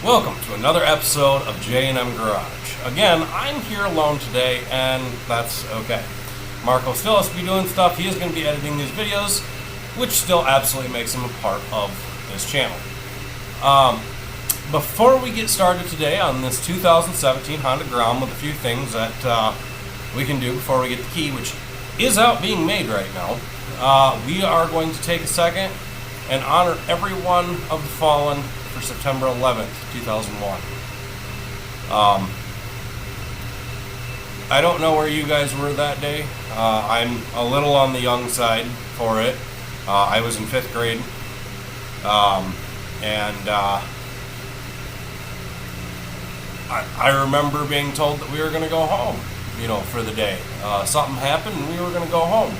Welcome to another episode of J&M Garage. Again, I'm here alone today, and that's okay. Marco still has to be doing stuff. He is going to be editing these videos, which still absolutely makes him a part of this channel. Before we get started today on this 2017 Honda Grom with a few things that we can do before we get the key, which is out being made right now, we are going to take a second and honor everyone of the fallen for September 11th, 2001. I don't know where you guys were that day. I'm a little on the young side for it. I was in 5th grade. I remember being told that we were going to go home, for the day. Something happened and we were going to go home.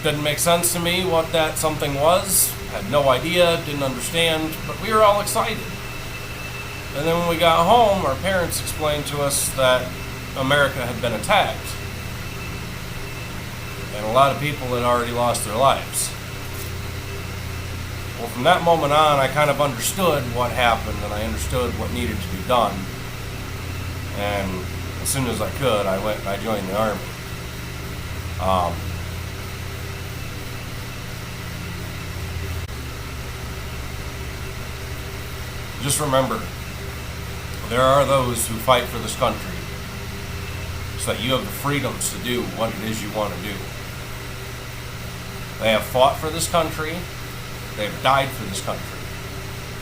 Didn't make sense to me what that something was. Had no idea, didn't understand, but we were all excited. And then when we got home, our parents explained to us that America had been attacked. And a lot of people had already lost their lives. Well, from that moment on, I kind of understood what happened, and I understood what needed to be done. And as soon as I could, I went and I joined the Army. Just remember, there are those who fight for this country so that you have the freedoms to do what it is you want to do. They have fought for this country. They have died for this country.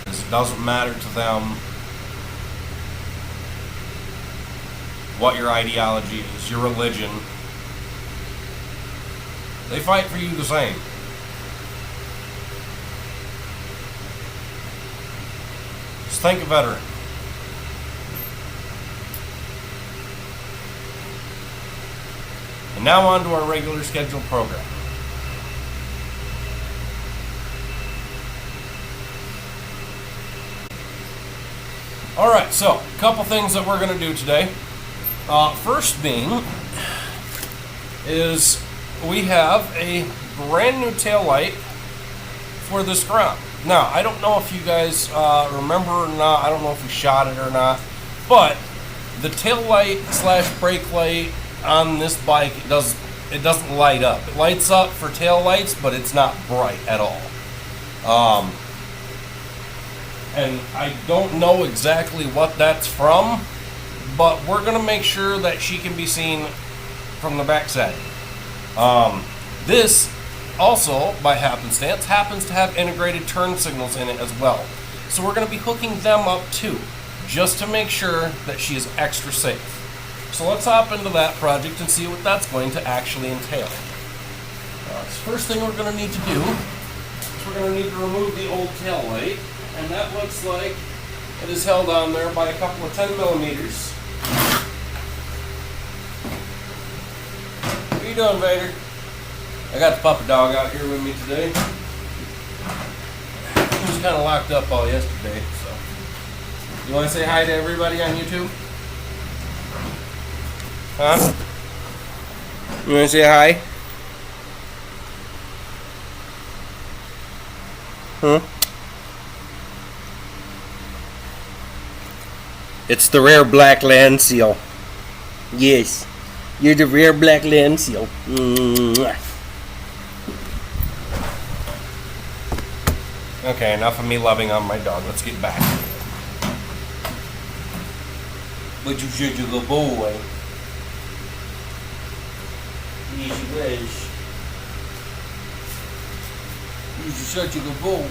Because it doesn't matter to them what your ideology is, your religion. They fight for you the same. Just think a veteran. And now on to our regular scheduled program. Alright, so a couple things that we're going to do today. First being is we have a brand new tail light for this Grom. Now, I don't know if you guys remember or not. I don't know if we shot it or not. But the tail light / brake light on this bike, it doesn't light up. It lights up for tail lights, but it's not bright at all. And I don't know exactly what that's from, but we're going to make sure that she can be seen from the backside. This also, by happenstance, happens to have integrated turn signals in it as well. So we're going to be hooking them up too, just to make sure that she is extra safe. So let's hop into that project and see what that's going to actually entail. First thing we're going to need to do is we're going to need to remove the old tail light. And that looks like it is held on there by a couple of 10 millimeters. What are you doing, Vader? I got the puppy dog out here with me today. He was kind of locked up all yesterday, so. You want to say hi to everybody on YouTube? Huh? You want to say hi? Huh? It's the rare black land seal. Yes, you're the rare black land seal. Okay, enough of me loving on my dog. Let's get back. But you should you go boy. Yes, you wish. You should such a good boy.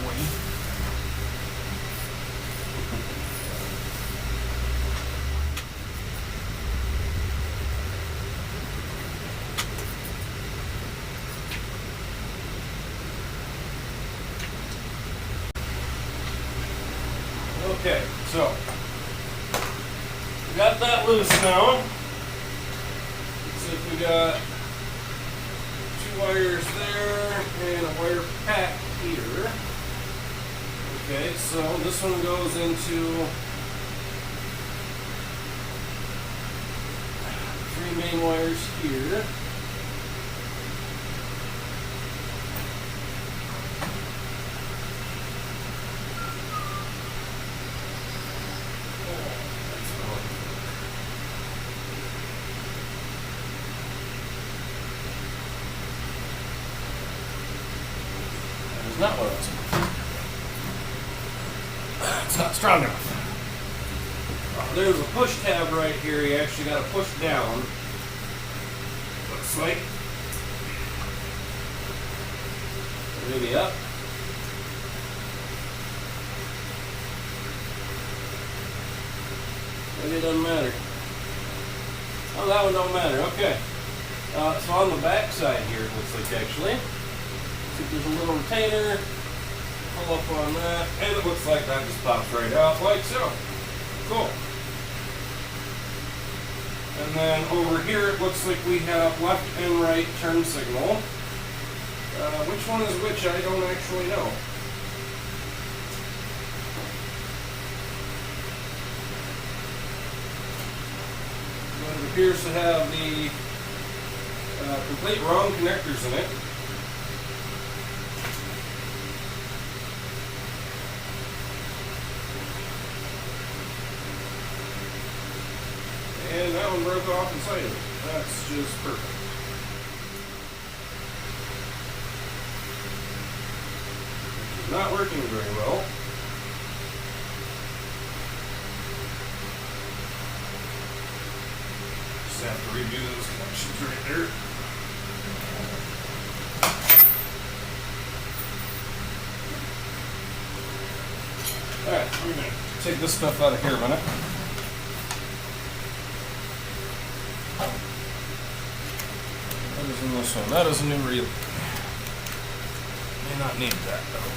Okay, so we got that loose now. Looks like we got 2 wires there and a wire pack here. Okay, so this one goes into 3 main wires here. It's not what I was looking for. It's not strong enough. There's a push tab right here. You actually got to push down. Looks like. Maybe up. Maybe it doesn't matter. Oh, that one don't matter. Okay. So on the back side here, it looks like actually. See if there's a little retainer. Pull up on that, and it looks like that just pops right out like so. Cool. And then over here, it looks like we have left and right turn signal. Which one is which, I don't actually know. But it appears to have the complete wrong connectors in it. And that one broke off inside of it. That's just perfect. Not working very well. Just have to redo those connections right there. Alright, we're going to take this stuff out of here a minute. That is in this one. That is a new reel. May not need that though.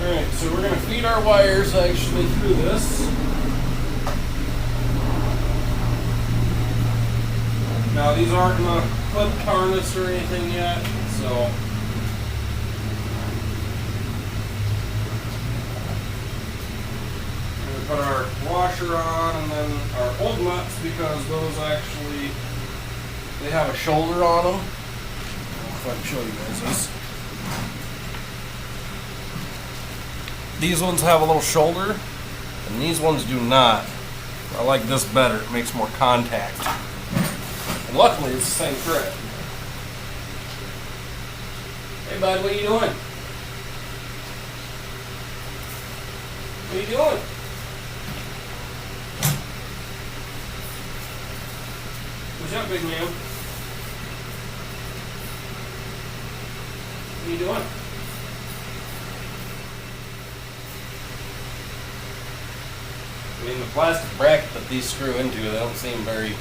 Alright, so we're going to feed our wires actually through this. Now these aren't in a clip harness or anything yet, so we're going to put our washer on and then our old nuts, because those actually, they have a shoulder on them. I don't know if I can show you guys this. These ones have a little shoulder, and these ones do not. I like this better. It makes more contact. And luckily, it's the same thread. Hey, bud, what are you doing? What are you doing? What's up, big man? What are you doing? I mean, the plastic bracket that these screw into, they don't seem very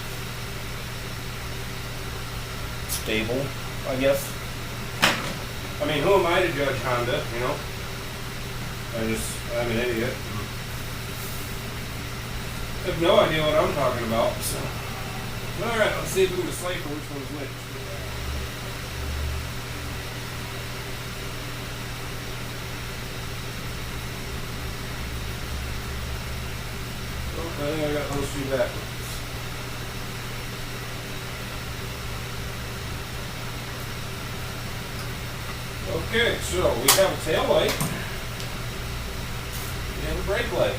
stable, I guess. I mean, who am I to judge Honda, you know? I'm an idiot. I have no idea what I'm talking about, so. Alright, let's see if we can decipher which one's which. I think I got those two backwards. Okay, so we have a tail light. We have a brake light.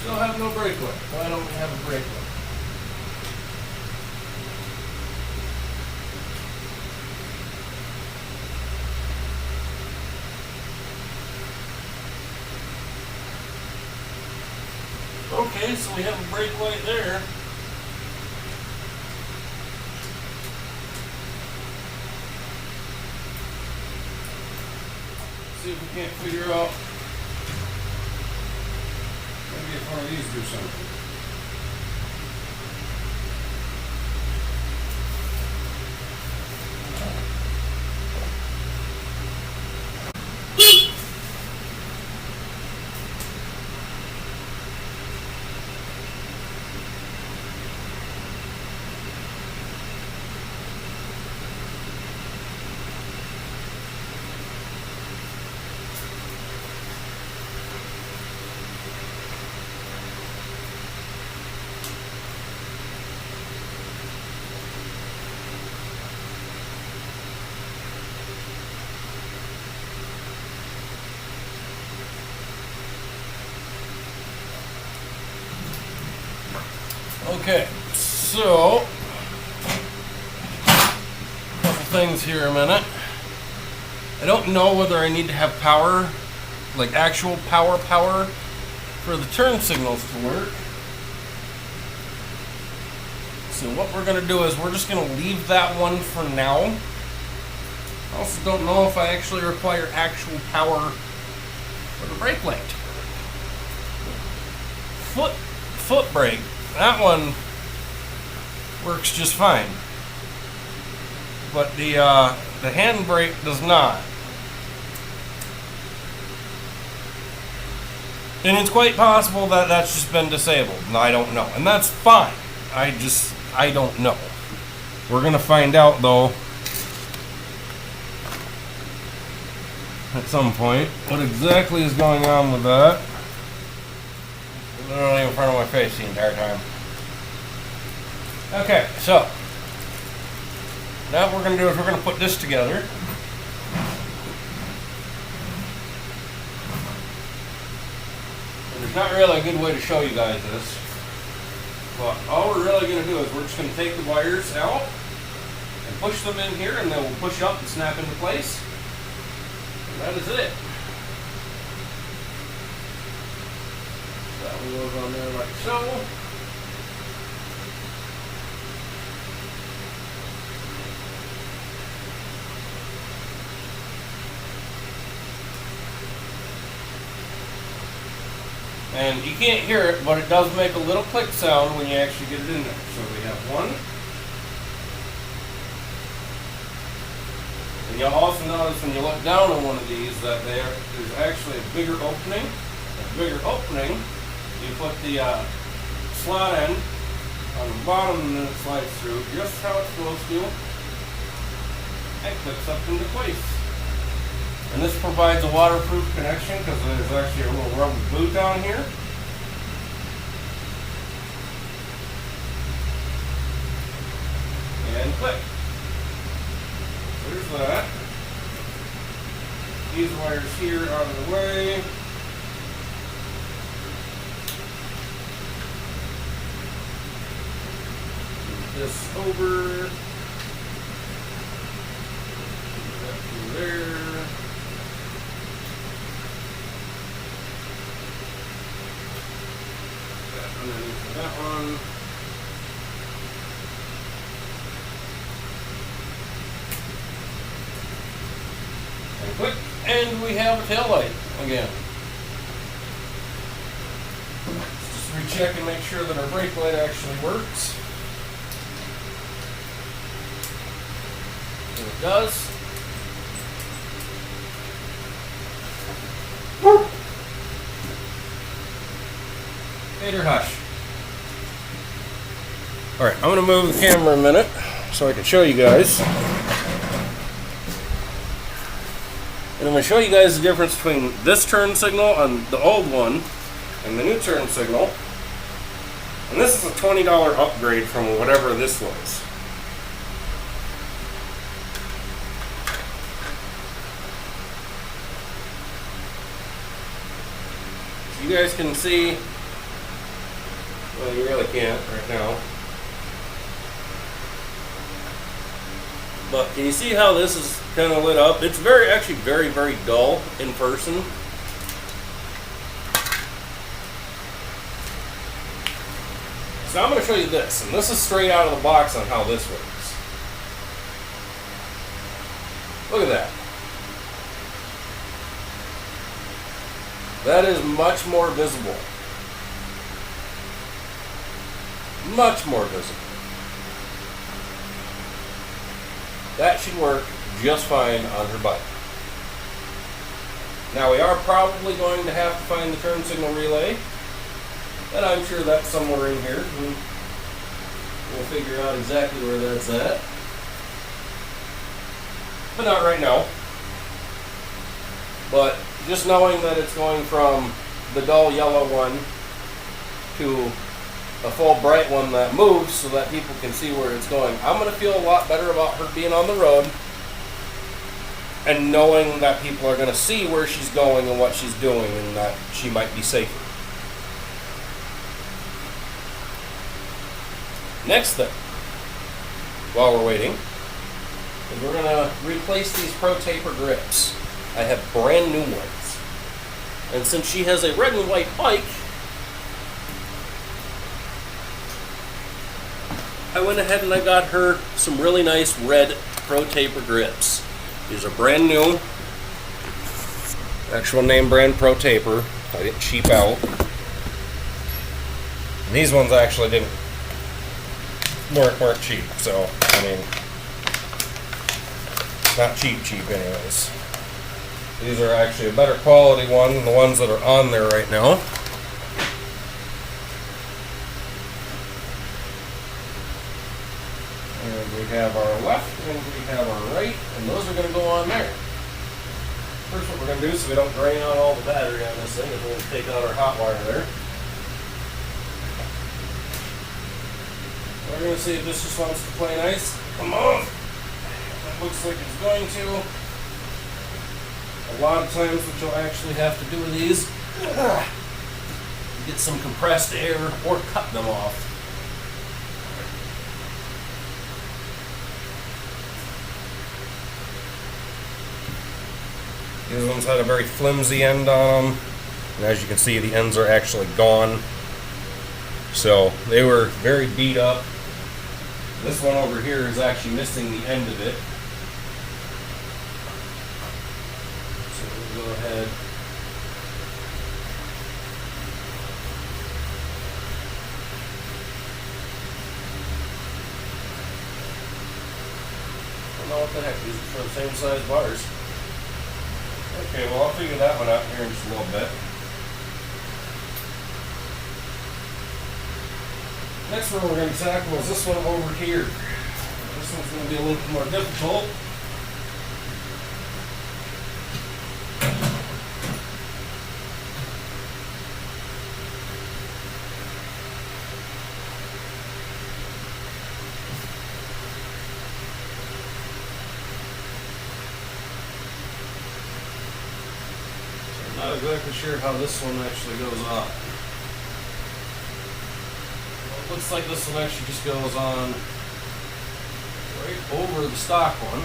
Still have no brake light. Why don't we have a brake light? Okay, so we have a brake light there. See if we can't figure out maybe if one of these do something. Okay, so things here a minute. I don't know whether I need to have power, like actual power for the turn signals to work. So what we're going to do is we're just going to leave that one for now. I also don't know if I actually require actual power for the brake light. Foot brake, that one works just fine. But the hand brake does not. And it's quite possible that that's just been disabled, and I don't know. And that's fine. I don't know. We're going to find out, though, at some point, what exactly is going on with that. Literally in front of my face the entire time. Okay, so now what we're going to do is we're going to put this together. And there's not really a good way to show you guys this. But all we're really going to do is we're just going to take the wires out and push them in here, and then we'll push up and snap into place. And that is it. So that one goes on there like so. And you can't hear it, but it does make a little click sound when you actually get it in there. So we have one. And you'll also notice when you look down on one of these that there's actually a bigger opening. A bigger opening, you put the slot end on the bottom and then it slides through just how it's supposed to. And clicks up into place. And this provides a waterproof connection because there's actually a little rubber boot down here. And click. There's that. These wires here out of the way. Move this over. That through there. Underneath that one. And click, and we have a tail light again. Let's just recheck and make sure that our brake light actually works. And it does. Hater hush. Alright, I'm going to move the camera a minute so I can show you guys. And I'm going to show you guys the difference between this turn signal on the old one and the new turn signal. And this is a $20 upgrade from whatever this was. So you guys can see. Well, you really can't right now. But can you see how this is kind of lit up? It's actually very dull in person. So I'm going to show you this, and this is straight out of the box on how this works. Look at that. That is much more visible. Much more visible. That should work just fine on her bike. Now we are probably going to have to find the turn signal relay, and I'm sure that's somewhere in here. We'll figure out exactly where that's at. But not right now. But just knowing that it's going from the dull yellow one to a full bright one that moves so that people can see where it's going, I'm going to feel a lot better about her being on the road and knowing that people are going to see where she's going and what she's doing and that she might be safer. Next thing, while we're waiting, is we're going to replace these Pro Taper grips. I have brand new ones. And since she has a red and white bike, I went ahead and I got her some really nice red Pro Taper grips. These are brand new. Actual name brand Pro Taper. I didn't cheap out. And these ones actually weren't cheap, so I mean, not cheap anyways. These are actually a better quality one than the ones that are on there right now. And we have our left and we have our right, and those are going to go on there. First, what we're going to do, so we don't drain out all the battery on this thing, is we're going to take out our hot wire there. We're going to see if this just wants to play nice. Come on! That looks like it's going to. A lot of times what you'll actually have to do with these, get some compressed air or cut them off. These ones had a very flimsy end on them, and as you can see, the ends are actually gone. So they were very beat up. This one over here is actually missing the end of it. So we'll go ahead. I don't know what the heck, these are for the same size bars. Okay, well, I'll figure that one out here in just a little bit. Next one we're going to tackle is this one over here. This one's going to be a little bit more difficult. Not exactly sure how this one actually goes on. Well, it looks like this one actually just goes on right over the stock one.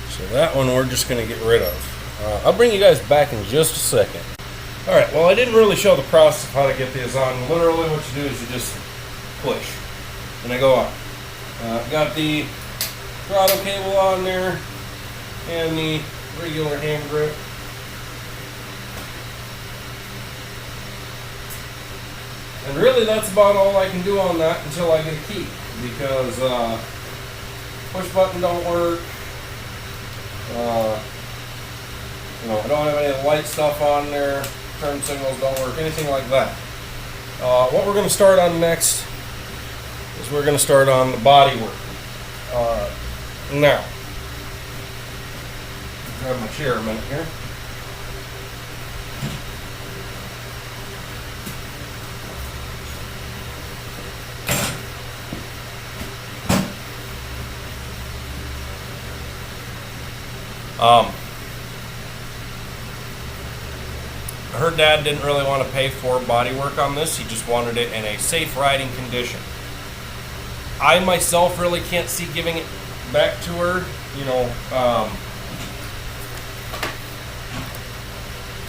So that one we're just going to get rid of. I'll bring you guys back in just a second. Alright, well I didn't really show the process of how to get these on. Literally what you do is you just push and they go on. I've got the throttle cable on there and the regular hand grip. And really that's about all I can do on that until I get a key, because push button don't work. I don't have any of the light stuff on there. Turn signals don't work, anything like that. What we're going to start on next is we're going to start on the body work. Now, grab my chair a minute here. Her dad didn't really want to pay for body work on this. He just wanted it in a safe riding condition. I myself really can't see giving it back to her,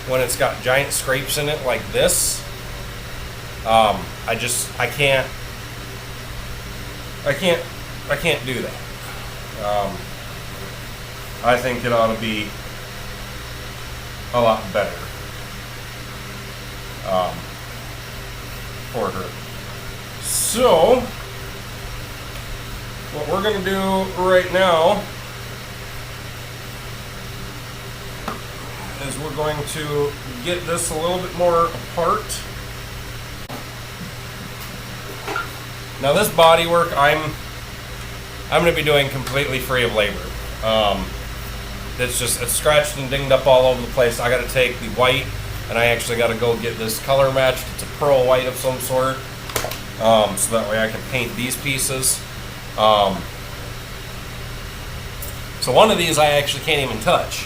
when it's got giant scrapes in it like this. I can't do that. I think it ought to be a lot better for her. So what we're going to do right now is we're going to get this a little bit more apart. Now this body work I'm going to be doing completely free of labor. It's scratched and dinged up all over the place. I got to take the white and I actually got to go get this color matched. It's a pearl white of some sort, so that way I can paint these pieces. So one of these I actually can't even touch.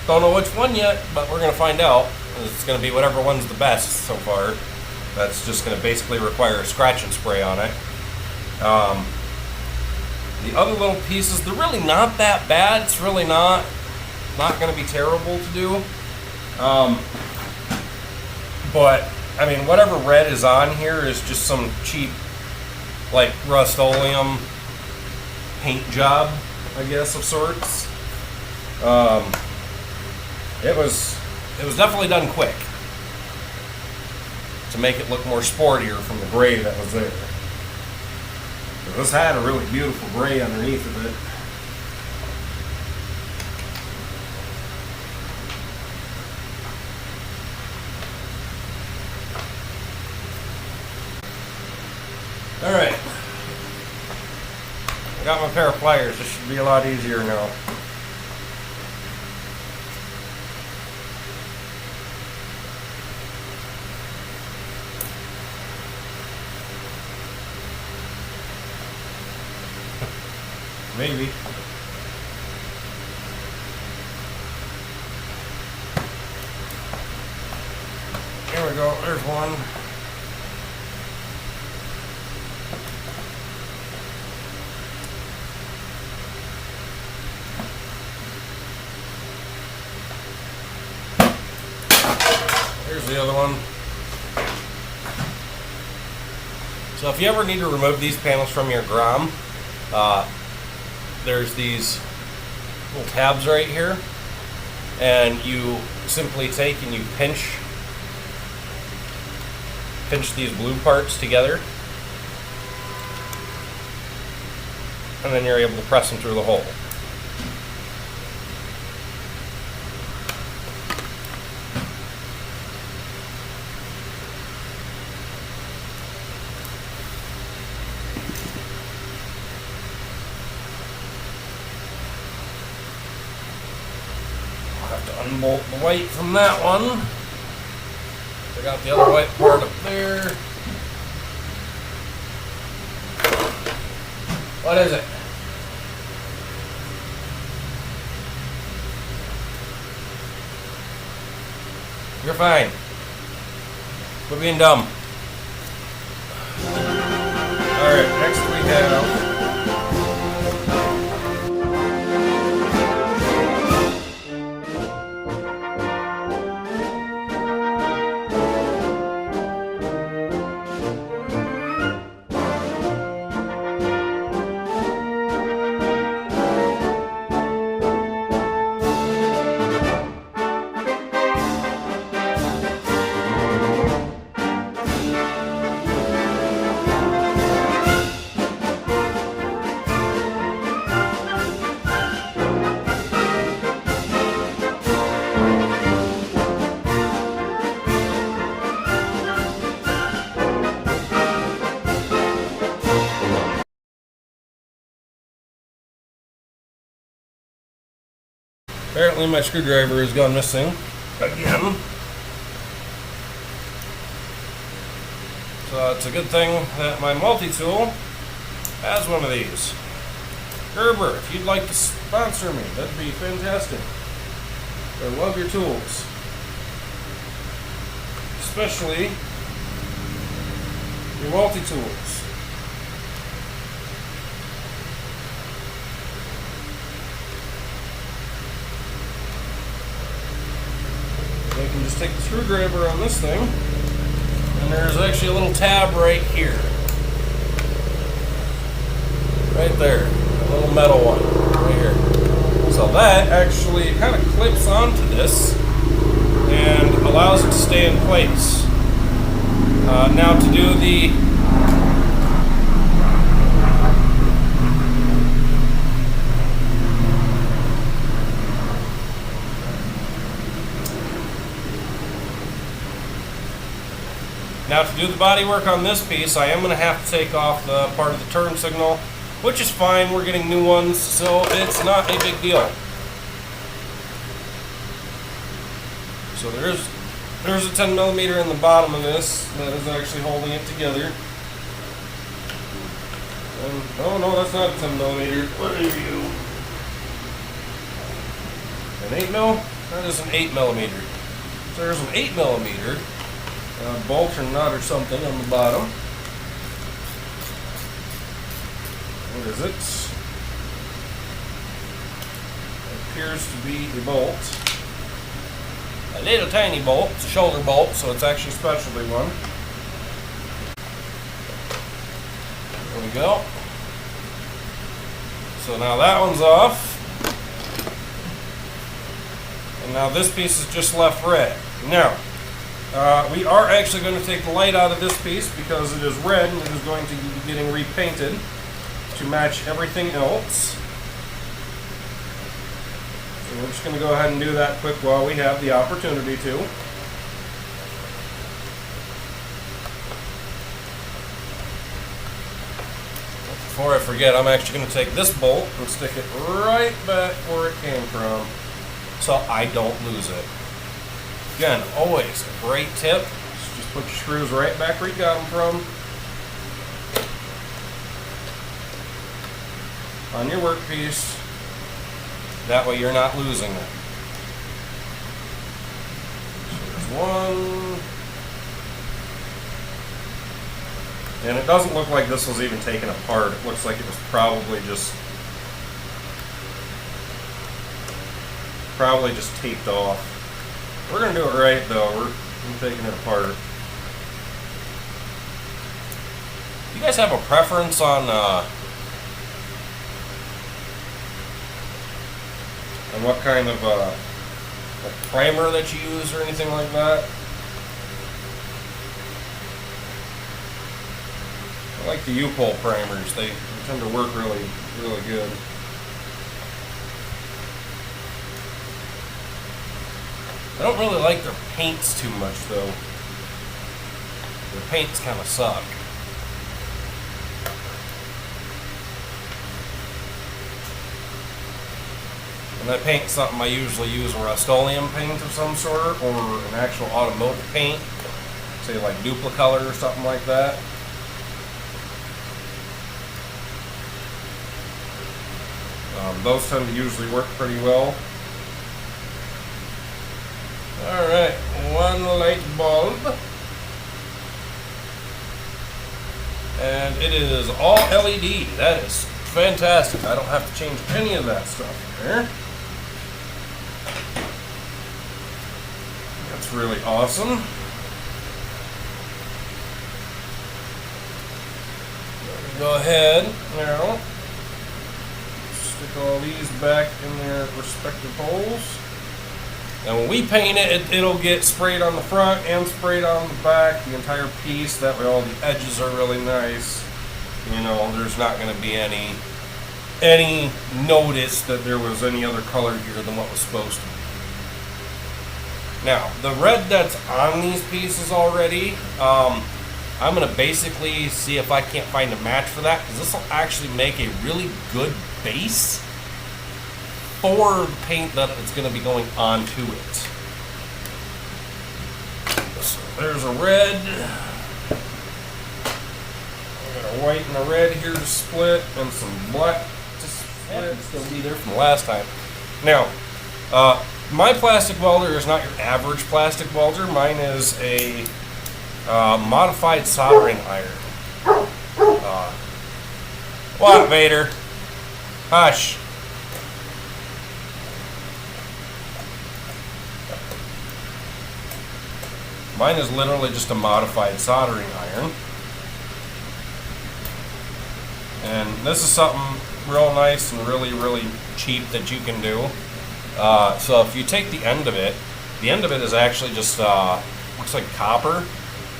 Don't know which one yet, but we're going to find out. It's going to be whatever one's the best so far. That's just going to basically require a scratch and spray on it. The other little pieces, they're really not that bad. It's really not going to be terrible to do. But, I mean, whatever red is on here is just some cheap, like, Rust-Oleum paint job, I guess, of sorts. It was definitely done quick to make it look more sportier from the gray that was there. This had a really beautiful gray underneath of it. All right, I got my pair of pliers. This should be a lot easier now. Maybe. Here we go, there's one. Here's the other one. So if you ever need to remove these panels from your Grom, there's these little tabs right here, and you simply take and you pinch these blue parts together, and then you're able to press them through the hole. Unbolt the white from that one. I got the other white part up there. What is it? You're fine. Quit being dumb. Alright, next we have apparently my screwdriver has gone missing again. So it's a good thing that my multi-tool has one of these. Gerber, if you'd like to sponsor me, that'd be fantastic. I love your tools. Especially your multi-tools. I can just take the screwdriver on this thing, and there's actually a little tab right here. Right there. A little metal one. Right here. So that actually kind of clips onto this and allows it to stay in place. Now to do the body work on this piece, I am going to have to take off the part of the turn signal, which is fine. We're getting new ones, so it's not a big deal. So there's a 10 millimeter in the bottom of this that is actually holding it together. And, oh no, that's not a 10 millimeter. What are you? An 8 mil? That is an 8mm. So there's an 8mm bolt or nut or something on the bottom. What is it? It appears to be a bolt. A little tiny bolt. It's a shoulder bolt, so it's actually a specialty one. There we go. So now that one's off. And now this piece is just left red. Now, we are actually going to take the light out of this piece because it is red and it is going to be getting repainted to match everything else. So we're just going to go ahead and do that quick while we have the opportunity to. Before I forget, I'm actually going to take this bolt and stick it right back where it came from so I don't lose it. Again, always a great tip. Just put your screws right back where you got them from on your workpiece. That way you're not losing it. So there's one. And it doesn't look like this was even taken apart. It looks like it was probably just taped off. We're going to do it right though. We're taking it apart. You guys have a preference on what kind of like primer that you use or anything like that? I like the U-Pole primers. They tend to work really, really good. I don't really like their paints too much though. Their paints kind of suck. And that paint's something I usually use a Rust-Oleum paint of some sort or an actual automotive paint. Say like Duplicolor or something like that. Those tend to usually work pretty well. Alright, one light bulb. And it is all LED. That is fantastic. I don't have to change any of that stuff there. That's really awesome. Go ahead now. Stick all these back in their respective holes. And when we paint it, it'll get sprayed on the front and sprayed on the back, the entire piece. That way all the edges are really nice. You know, there's not going to be any notice that there was any other color here than what was supposed to be. Now, the red that's on these pieces already, I'm going to basically see if I can't find a match for that, because this will actually make a really good base for the paint that it's going to be going onto it. So there's a red. I got a white and a red here to split, and some black to split. It'll still be there from last time. Now, my plastic welder is not your average plastic welder. Mine is a modified soldering iron. What, Vader? Hush. Mine is literally just a modified soldering iron. And this is something real nice and really, really cheap that you can do. So if you take the end of it is actually just, looks like copper.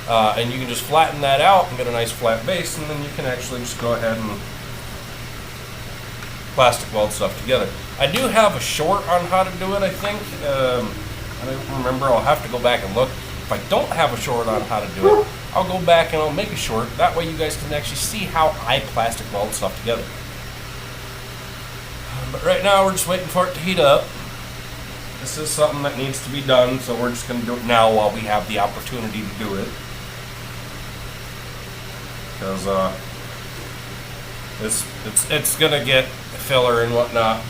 And you can just flatten that out and get a nice flat base, and then you can actually just go ahead and plastic weld stuff together. I do have a short on how to do it, I think. I don't remember. I'll have to go back and look. If I don't have a short on how to do it, I'll go back and I'll make a short. That way you guys can actually see how I plastic weld stuff together. But right now we're just waiting for it to heat up. This is something that needs to be done, so we're just going to do it now while we have the opportunity to do it. Because it's going to get filler and whatnot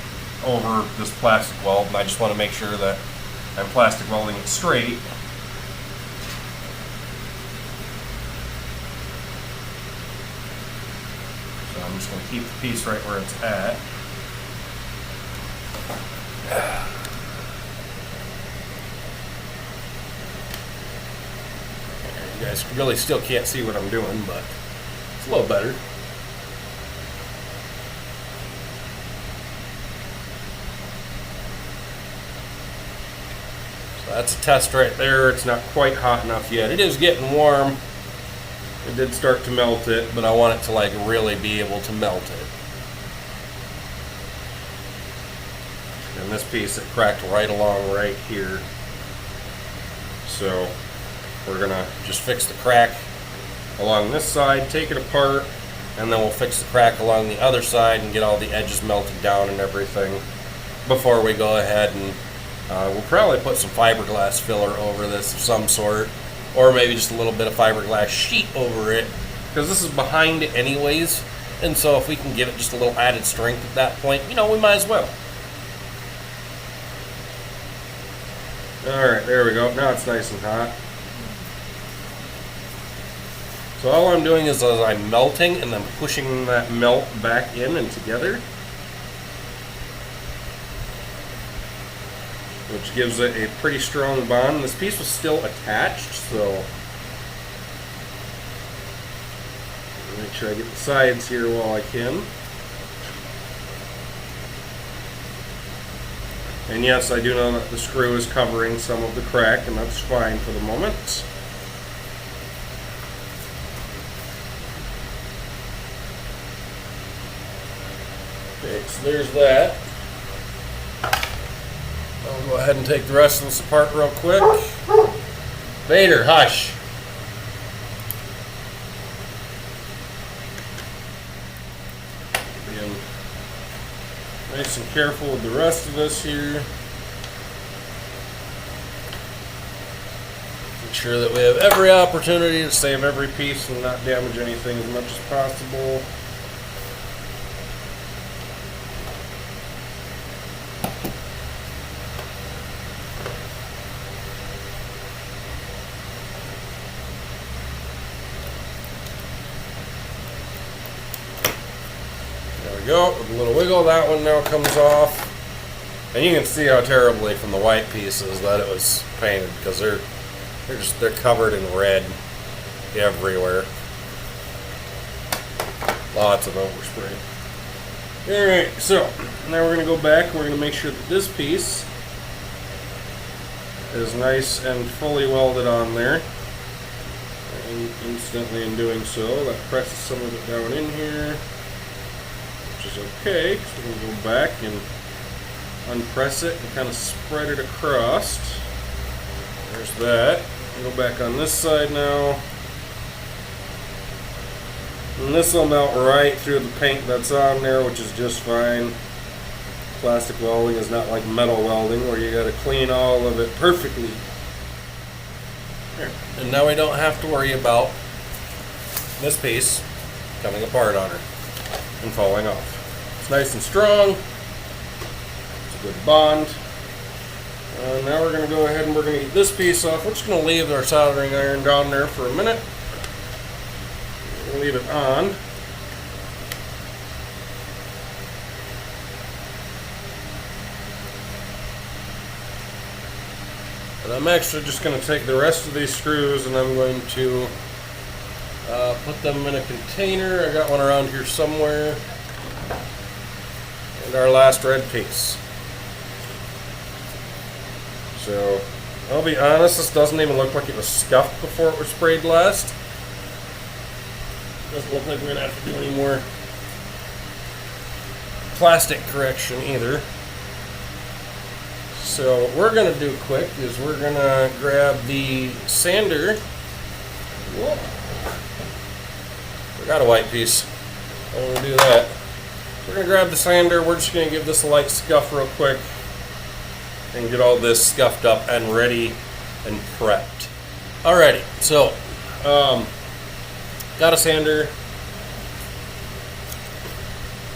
over this plastic weld, and I just want to make sure that I'm plastic welding it straight. So I'm just going to keep the piece right where it's at. You guys really still can't see what I'm doing, but it's a little better. So that's a test right there. It's not quite hot enough yet. It is getting warm. It did start to melt it, but I want it to like really be able to melt it. And this piece, it cracked right along right here. So we're gonna just fix the crack along this side, take it apart, and then we'll fix the crack along the other side and get all the edges melted down and everything before we go ahead and we'll probably put some fiberglass filler over this of some sort, or maybe just a little bit of fiberglass sheet over it, because this is behind it anyways, and so if we can give it just a little added strength at that point, you know, we might as well. Alright, there we go. Now it's nice and hot. So all I'm doing is I'm melting and then pushing that melt back in and together, which gives it a pretty strong bond. This piece was still attached, so make sure I get the sides here while I can. And yes, I do know that the screw is covering some of the crack, and that's fine for the moment. Okay, so there's that. I'll go ahead and take the rest of this apart real quick. Vader, hush. Being nice and careful with the rest of this here. Make sure that we have every opportunity to save every piece and not damage anything as much as possible. Go with a little wiggle. That one now comes off, and you can see how terribly from the white pieces that it was painted, because they're covered in red everywhere. Lots of overspray. All right, so now we're going to go back. We're going to make sure that this piece is nice and fully welded on there. And instantly in doing so, that presses some of it down in here, which is okay, because we're going to go back and unpress it and kind of spread it across. There's that. Go back on this side now. And this will melt right through the paint that's on there, which is just fine. Plastic welding is not like metal welding where you got to clean all of it perfectly. There. And now we don't have to worry about this piece coming apart on her and falling off. It's nice and strong. It's a good bond. Now we're going to go ahead and we're going to get this piece off. We're just going to leave our soldering iron down there for a minute. We'll leave it on. And I'm actually just going to take the rest of these screws and I'm going to put them in a container. I got one around here somewhere. And our last red piece. So, I'll be honest, this doesn't even look like it was scuffed before it was sprayed last. Doesn't look like we're going to have to do any more plastic correction either. So what we're going to do quick is we're going to grab the sander. Whoa. Forgot a white piece. I'm going to do that. We're going to grab the sander. We're just going to give this a light scuff real quick and get all this scuffed up and ready and prepped. Alrighty, so got a sander.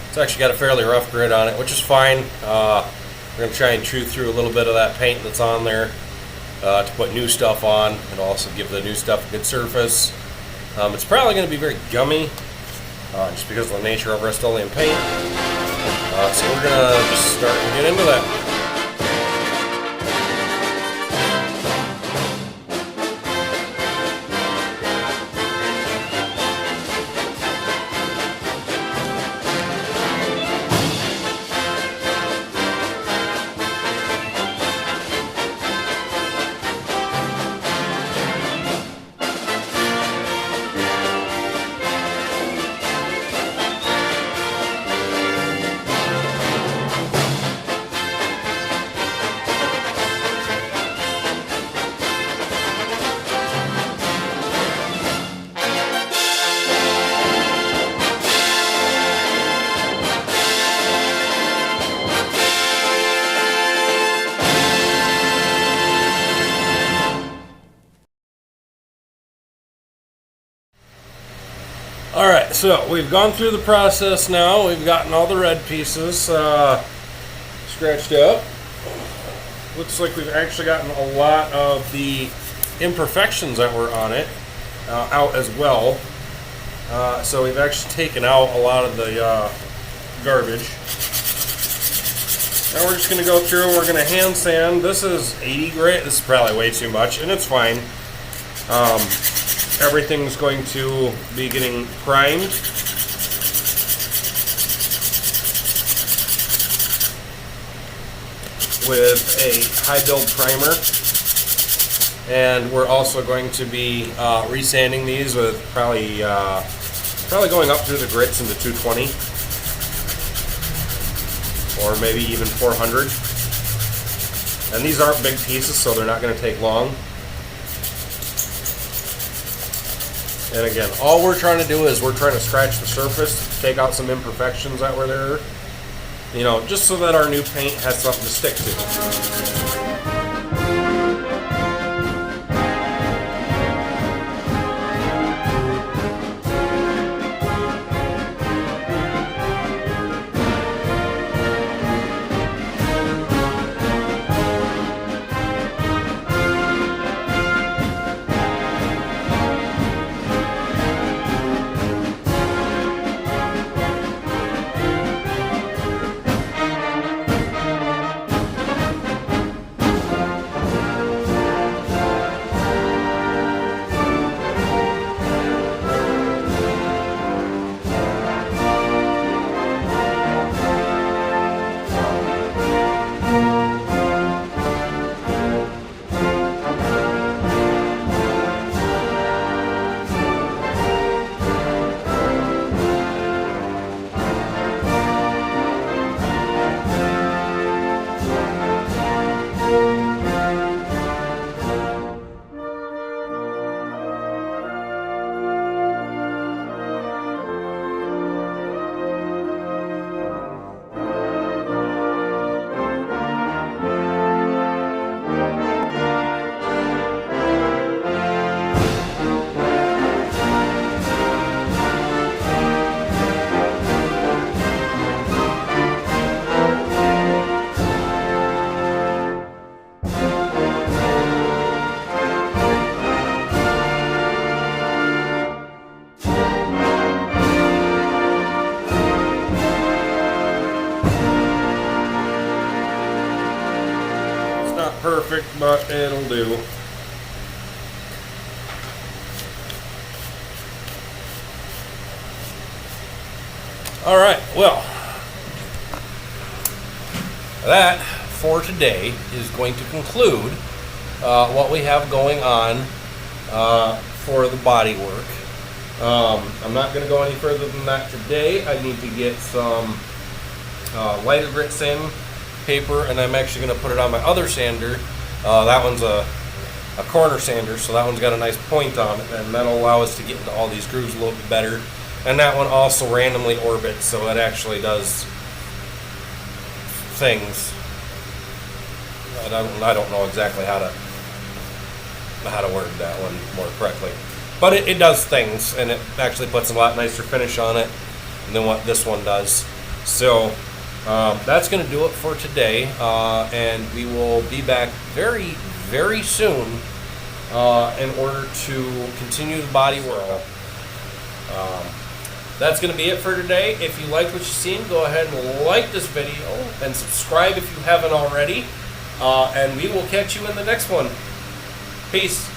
It's actually got a fairly rough grit on it, which is fine. We're going to try and chew through a little bit of that paint that's on there to put new stuff on and also give the new stuff a good surface. It's probably going to be very gummy just because of the nature of Rust-Oleum paint. So we're going to just start and get into that. Alright, so we've gone through the process now. We've gotten all the red pieces scratched up. Looks like we've actually gotten a lot of the imperfections that were on it out as well. So we've actually taken out a lot of the garbage. Now we're just going to go through and we're going to hand sand. This is 80 grit. This is probably way too much, and it's fine. Everything's going to be getting primed. With a high build primer. And we're also going to be resanding these with probably going up through the grits into 220. Or maybe even 400. And these aren't big pieces, so they're not going to take long. And again, all we're trying to do is we're trying to scratch the surface, take out some imperfections that were there, you know, just so that our new paint has something to stick to. Perfect, but it'll do. All right, well, that for today is going to conclude what we have going on for the body work. I'm not going to go any further than that today. I need to get some lighter grit sand paper, and I'm actually going to put it on my other sander. That one's a corner sander, so that one's got a nice point on it, and that'll allow us to get into all these grooves a little bit better. And that one also randomly orbits, so it actually does things. I don't know exactly how to word that one more correctly, but it does things, and it actually puts a lot nicer finish on it than what this one does. So That's going to do it for today, and we will be back very, very soon in order to continue the body work. That's going to be it for today. If you liked what you've seen, go ahead and like this video and subscribe if you haven't already. And we will catch you in the next one. Peace.